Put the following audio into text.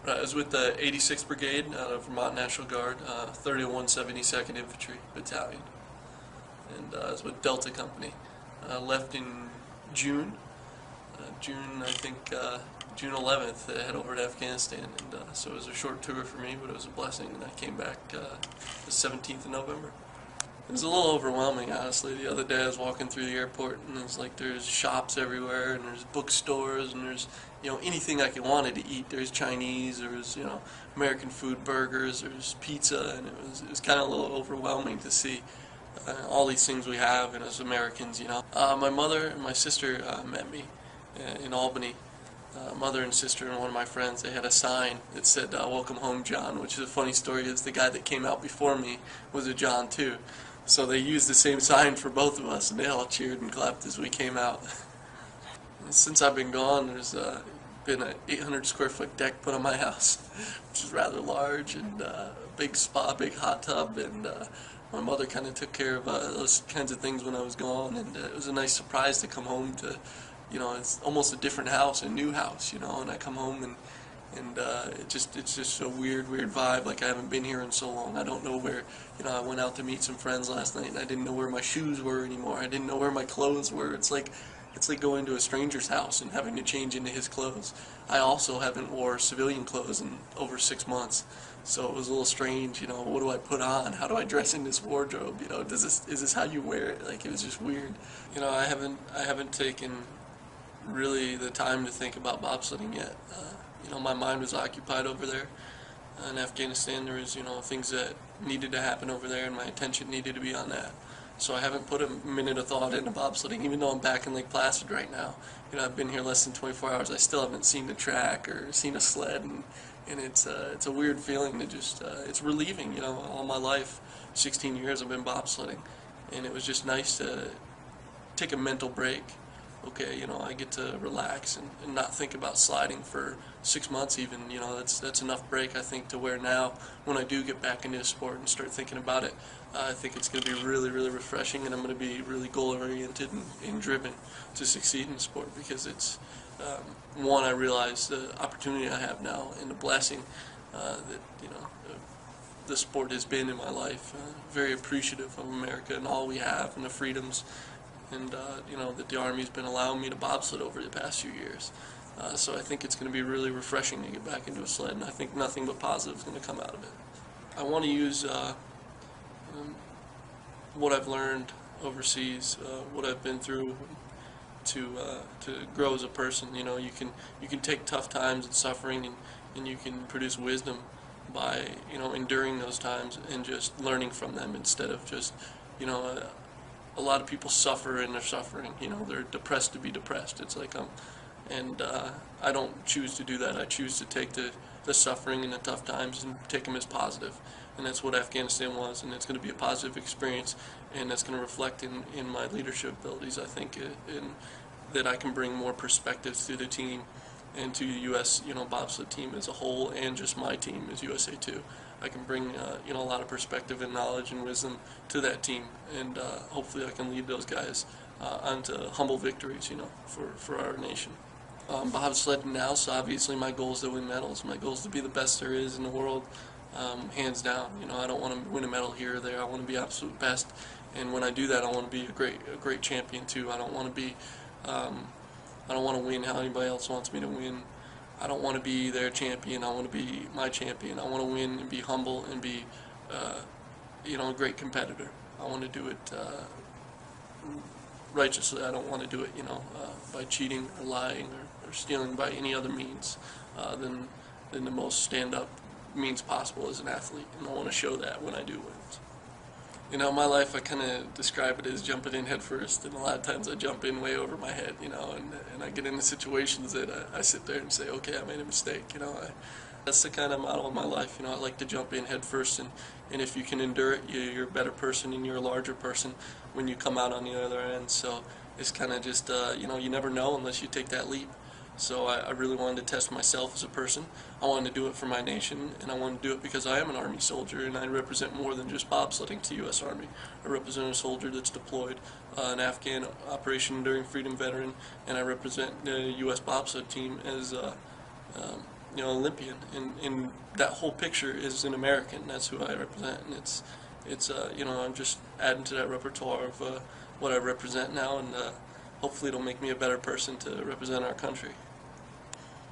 I was with the 86th Brigade out of Vermont National Guard, 3172nd Infantry Battalion, and I was with Delta Company. Left in June, I think June 11th, to head over to Afghanistan, and so it was a short tour for me, but it was a blessing, and I came back the 17th of November. It was a little overwhelming, honestly. The other day I was walking through the airport, and it's like there's shops everywhere, and there's bookstores, and there's, you know, anything I wanted to eat. There's Chinese, there's, you know, American food, burgers, there's pizza, and it was kind of a little overwhelming to see all these things we have, and as Americans, you know. My mother and my sister met me in Albany. Mother and sister and one of my friends, they had a sign that said, "Welcome home, John," which is a funny story, is the guy that came out before me was a John too. So they used the same sign for both of us, and they all cheered and clapped as we came out. Since I've been gone, there's been an 800 square foot deck put on my house, which is rather large, and a big spa, big hot tub, and my mother kind of took care of those kinds of things when I was gone, and it was a nice surprise to come home to, you know, it's almost a different house, a new house, you know, and I come home and it's just a weird vibe, like I haven't been here in so long. I don't know where, you know, I went out to meet some friends last night and I didn't know where my shoes were anymore. I didn't know where my clothes were. It's like going to a stranger's house and having to change into his clothes. I also haven't wore civilian clothes in over 6 months, so it was a little strange, you know, what do I put on? How do I dress in this wardrobe? You know, is this how you wear it? Like, it was just weird. You know, I haven't taken really the time to think about bobsledding yet. You know, my mind was occupied over there in Afghanistan. There was, you know, things that needed to happen over there, and my attention needed to be on that. So I haven't put a minute of thought into bobsledding, even though I'm back in Lake Placid right now. You know, I've been here less than 24 hours. I still haven't seen the track or seen a sled, and it's a weird feeling to just, it's relieving, you know. All my life, 16 years, I've been bobsledding, and it was just nice to take a mental break. Okay, you know, I get to relax and not think about sliding for 6 months even. You know, that's enough break, I think, to where now when I do get back into the sport and start thinking about it, I think it's going to be really refreshing, and I'm going to be really goal-oriented and driven to succeed in the sport, because it's, one, I realize the opportunity I have now and the blessing that, you know, the sport has been in my life. Very appreciative of America and all we have and the freedoms, and you know, that the Army's been allowing me to bobsled over the past few years. So I think it's going to be really refreshing to get back into a sled, and I think nothing but positive is going to come out of it. I want to use what I've learned overseas, what I've been through, to grow as a person. You know, you can take tough times and suffering, and you can produce wisdom by, you know, enduring those times and just learning from them, instead of just, you know, a lot of people suffer in their suffering. You know, they're depressed to be depressed. It's like, and I don't choose to do that. I choose to take the suffering and the tough times and take them as positive. And that's what Afghanistan was, and it's going to be a positive experience, and that's going to reflect in my leadership abilities, I think, in that I can bring more perspectives to the team and to the U.S., you know, bobsled team as a whole, and just my team as USA 2. I can bring, you know, a lot of perspective and knowledge and wisdom to that team, and hopefully I can lead those guys onto humble victories, you know, for our nation. Bobsledding now, so obviously my goal is to win medals. My goal is to be the best there is in the world, hands down. You know, I don't want to win a medal here or there. I want to be absolute best, and when I do that, I want to be a great champion too. I don't want to be, I don't want to win how anybody else wants me to win. I don't want to be their champion. I want to be my champion. I want to win and be humble and be, you know, a great competitor. I want to do it righteously. I don't want to do it, you know, by cheating or lying or stealing by any other means than the most stand-up means possible as an athlete. And I want to show that when I do win. You know, my life, I kind of describe it as jumping in head first, and a lot of times I jump in way over my head, you know, and I get into situations that I sit there and say, okay, I made a mistake, you know. That's the kind of model of my life, you know. I like to jump in head first, and if you can endure it, you're a better person and you're a larger person when you come out on the other end. So it's kind of just, you know, you never know unless you take that leap. So I really wanted to test myself as a person. I wanted to do it for my nation, and I wanted to do it because I am an Army soldier, and I represent more than just bobsledding to the U.S. Army. I represent a soldier that's deployed, an Afghan Operation Enduring Freedom veteran, and I represent the U.S. bobsled team as, Olympian, and that whole picture is an American. That's who I represent, and I'm just adding to that repertoire of what I represent now, and hopefully it'll make me a better person to represent our country.